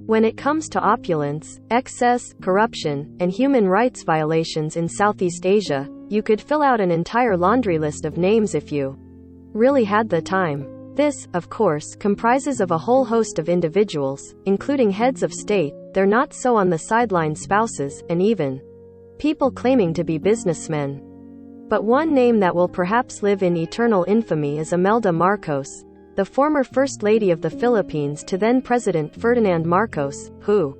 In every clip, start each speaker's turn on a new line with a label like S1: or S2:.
S1: When it comes to opulence, excess, corruption, and human rights violations in Southeast Asia, you could fill out an entire laundry list of names if you really had the time. This, of course, comprises of a whole host of individuals, including heads of state, their not-so-on-the-sideline spouses, and even people claiming to be businessmen. But one name that will perhaps live in eternal infamy is Imelda Marcos, the former First Lady of the Philippines to then-President Ferdinand Marcos, who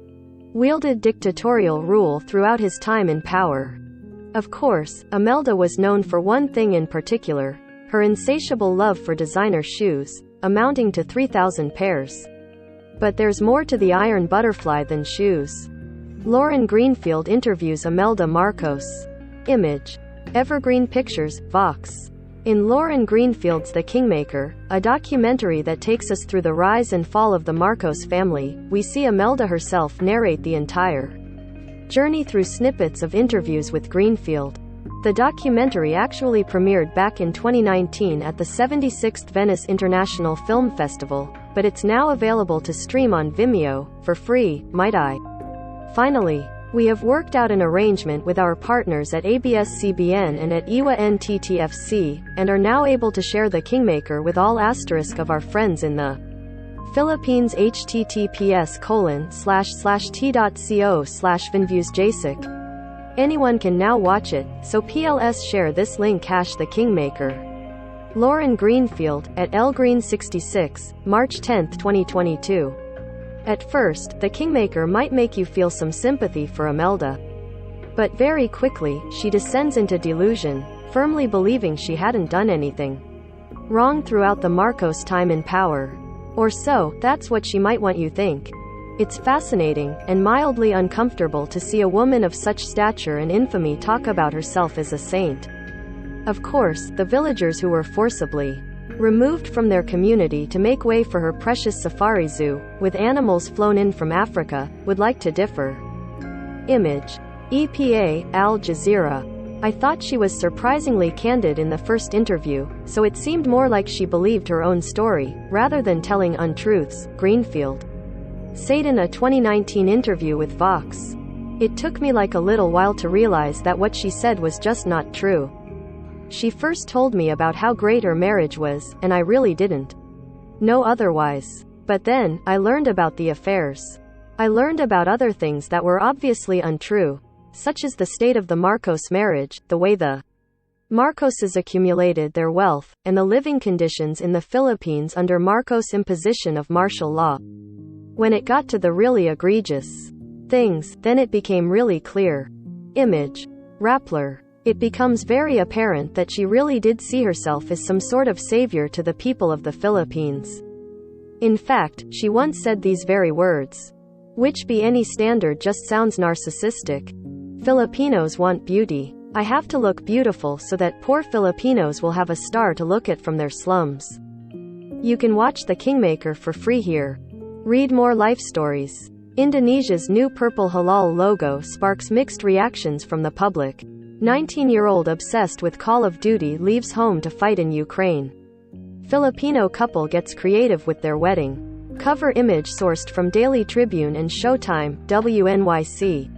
S1: wielded dictatorial rule throughout his time in power. Of course, Imelda was known for one thing in particular: her insatiable love for designer shoes, amounting to 3,000 pairs. But there's more to the iron butterfly than shoes. Lauren Greenfield interviews Imelda Marcos. Image. Evergreen Pictures, Vox. In Lauren Greenfield's The Kingmaker, a documentary that takes us through the rise and fall of the Marcos family, we see Imelda herself narrate the entire journey through snippets of interviews with Greenfield. The documentary actually premiered back in 2019 at the 76th Venice International Film Festival, but it's now available to stream on Vimeo, for free, might I. Finally, we have worked out an arrangement with our partners at ABS-CBN and at IWA NTTFC, and are now able to share The Kingmaker with all asterisk of our friends in the Philippines. https://t.co/vinviewsjasic. Anyone can now watch it, so PLS share this link #The Kingmaker. Lauren Greenfield, at lgreen66, March 10, 2022. At first, The Kingmaker might make you feel some sympathy for Imelda. But very quickly, she descends into delusion, firmly believing she hadn't done anything wrong throughout the Marcos time in power. Or so, that's what she might want you think. It's fascinating, and mildly uncomfortable to see a woman of such stature and infamy talk about herself as a saint. Of course, the villagers who were forcibly removed from their community to make way for her precious safari zoo, with animals flown in from Africa, would like to differ. Image. EPA, Al Jazeera. I thought she was surprisingly candid in the first interview, so it seemed more like she believed her own story, rather than telling untruths, Greenfield said in a 2019 interview with Vox. It took me like a little while to realize that what she said was just not true. She first told me about how great her marriage was, and I really didn't know otherwise. But then, I learned about the affairs. I learned about other things that were obviously untrue, such as the state of the Marcos marriage, the way the Marcoses accumulated their wealth, and the living conditions in the Philippines under Marcos' imposition of martial law. When it got to the really egregious things, then it became really clear. Image. Rappler. It becomes very apparent that she really did see herself as some sort of savior to the people of the Philippines. In fact, she once said these very words. Which by any standard just sounds narcissistic. Filipinos want beauty. I have to look beautiful so that poor Filipinos will have a star to look at from their slums. You can watch The Kingmaker for free here. Read more life stories. Indonesia's new purple halal logo sparks mixed reactions from the public. 19-year-old obsessed with Call of Duty leaves home to fight in Ukraine. Filipino couple gets creative with their wedding. Cover image sourced from Daily Tribune and Showtime, WNYC.